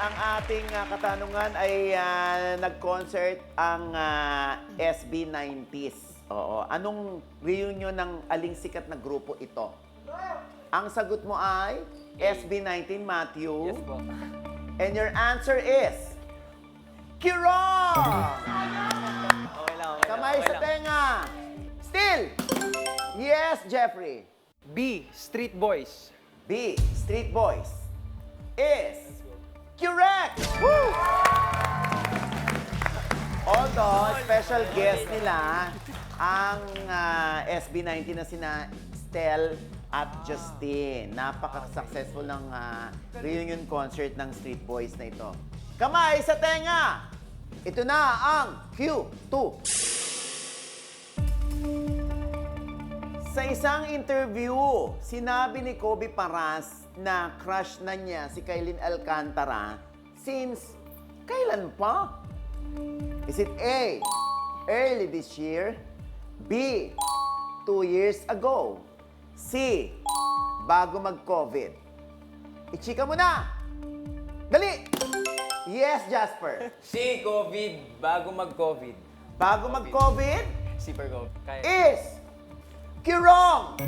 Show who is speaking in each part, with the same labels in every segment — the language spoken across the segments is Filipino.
Speaker 1: Ang ating katanungan ay nag-concert ang SB90s. Oo. Anong reunion ng aling sikat na grupo ito? Ang sagot mo ay SB19, Matthew.
Speaker 2: Yes po.
Speaker 1: And your answer is... Kirong!
Speaker 2: Okay lang.
Speaker 1: Kamay sa tenga. Still! Yes, Jeffrey.
Speaker 2: B. Street Boys.
Speaker 1: B. Street Boys is correct! Woo! Although, special guest nila ang SB19 na sina Stel at Justin. Napaka-successful ng reunion concert ng Street Boys na ito. Kamay sa tenga! Ito na ang Q2. Sa isang interview, sinabi ni Kobe Paras na crush na niya si Kailin Alcantara since kailan pa? Is it A, early this year? B, 2 years ago? C, bago mag-COVID? Ichika mo na! Dali! Yes, Jasper.
Speaker 2: C. COVID. Bago mag-COVID.
Speaker 1: Bago mag-COVID
Speaker 2: Super COVID. Kaya.
Speaker 1: is Kirong!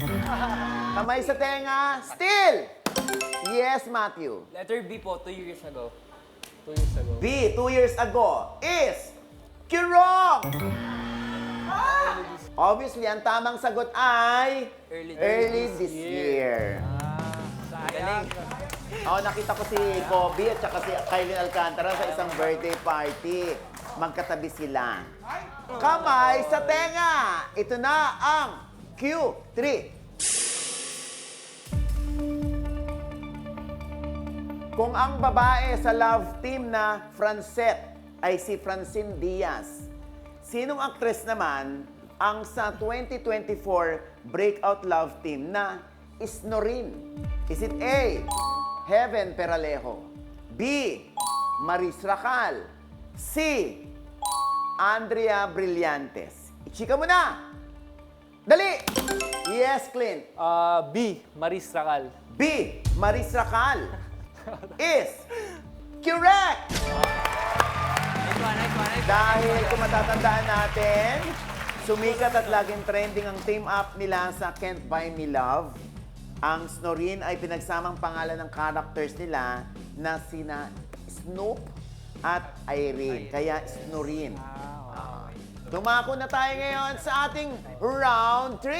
Speaker 1: Kamay sa tenga. Still! Yes, Matthew.
Speaker 2: Letter B po, 2 years ago. 2 years ago.
Speaker 1: B, 2 years ago is Kirong! Obviously, ang tamang sagot ay
Speaker 2: Early
Speaker 1: this year.
Speaker 2: Galing.
Speaker 1: Oh, nakita ko si Kobe at saka si Kailin Alcantara sa isang birthday party. Magkatabi sila. Kamay sa tenga. Ito na ang Q3. Kung ang babae sa love team na Francette ay si Francine Diaz, sinong aktres naman ang sa 2024 breakout love team na Isnorin? Is it A, Heaven Peralejo, B, Maris Racal, C, Andrea Brillantes? Ichika mo na! Dali! Yes, Clint.
Speaker 2: B. Maris Racal.
Speaker 1: B, Maris Racal is correct! Dahil kung matatandaan natin, sumikat at laging trending ang team up nila sa Can't Buy Me Love. Ang Snorin ay pinagsamang pangalan ng characters nila na sina Snoop at Irene. Kaya Snorin. Dumako na tayo ngayon sa ating round 3.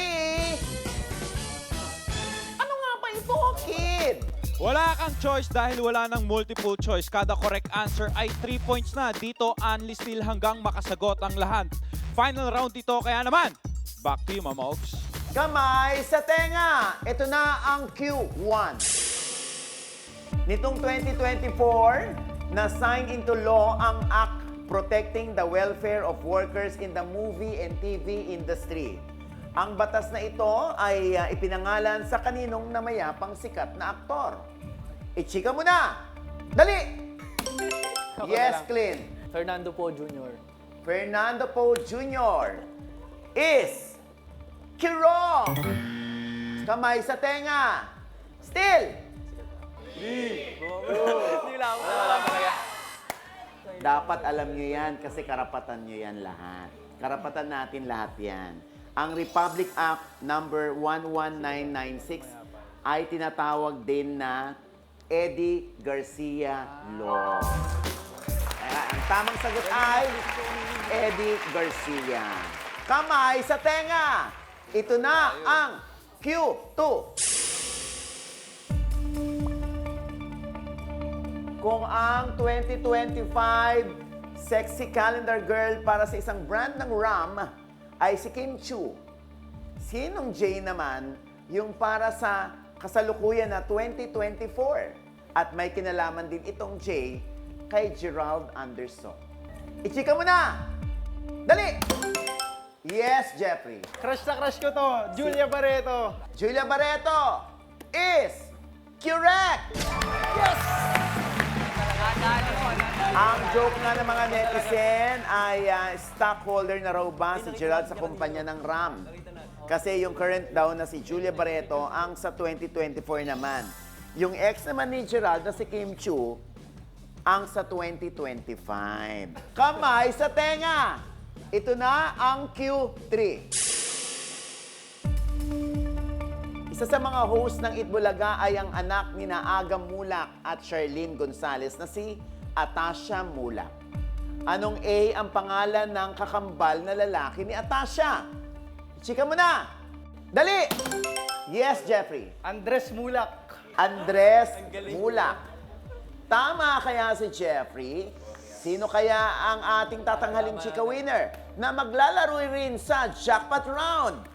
Speaker 1: Ano nga ba ito, kid?
Speaker 3: Wala kang choice dahil wala ng multiple choice. Kada correct answer ay 3 points na. Dito, only still hanggang makasagot ang lahat. Final round ito, kaya naman, back to you, Mama Oaks.
Speaker 1: Kamay sa tenga. Ito na ang Q1. Nitong 2024, na-sign into law ang Act Protecting the Welfare of Workers in the Movie and TV Industry. Ang batas na ito ay ipinangalan sa kaninong namayapang sikat na aktor. Ichika mo na! Dali! Yes, Clint.
Speaker 2: Fernando Po Jr.
Speaker 1: Fernando Poe Jr. is Kirong! Kamay sa tenga. Still!
Speaker 2: Hindi lang ako. Wala talaga.
Speaker 1: Dapat alam nyo yan kasi karapatan nyo yan lahat. Karapatan natin lahat yan. Ang Republic Act number 11996 ay tinatawag din na Eddie Garcia Law. Ang tamang sagot ay Eddie Garcia. Kamay sa tenga. Ito na ang Q2. Kung ang 2025 sexy calendar girl para sa isang brand ng RAM ay si Kim Chiu, sinong J naman yung para sa kasalukuyan na 2024? At may kinalaman din itong J kay Gerald Anderson. Ichika mo na! Dali! Yes, Jeffrey.
Speaker 2: Crush na crush ko to. Julia Barreto.
Speaker 1: Julia Barreto is correct! Ang joke nga ng mga netizen ay stockholder na raw ba si Gerald sa kumpanya ng RAM? Kasi yung current daw na si Julia Barreto ang sa 2024 naman. Yung ex naman ni Gerald na si Kim Chiu, ang sa 2025. Kamay sa tenga! Ito na ang Q3. Isa sa mga host ng Itbulaga ay ang anak ni Aga Mulak at Charlene Gonzalez na si Atasha Mulak. Anong A ang pangalan ng kakambal na lalaki ni Atasha? Chika mo na! Dali! Yes, Jeffrey.
Speaker 2: Andres Mulak.
Speaker 1: Andres Mulak. Tama kaya si Jeffrey? Sino kaya ang ating tatanghaling chika winner na maglalaro rin sa jackpot round?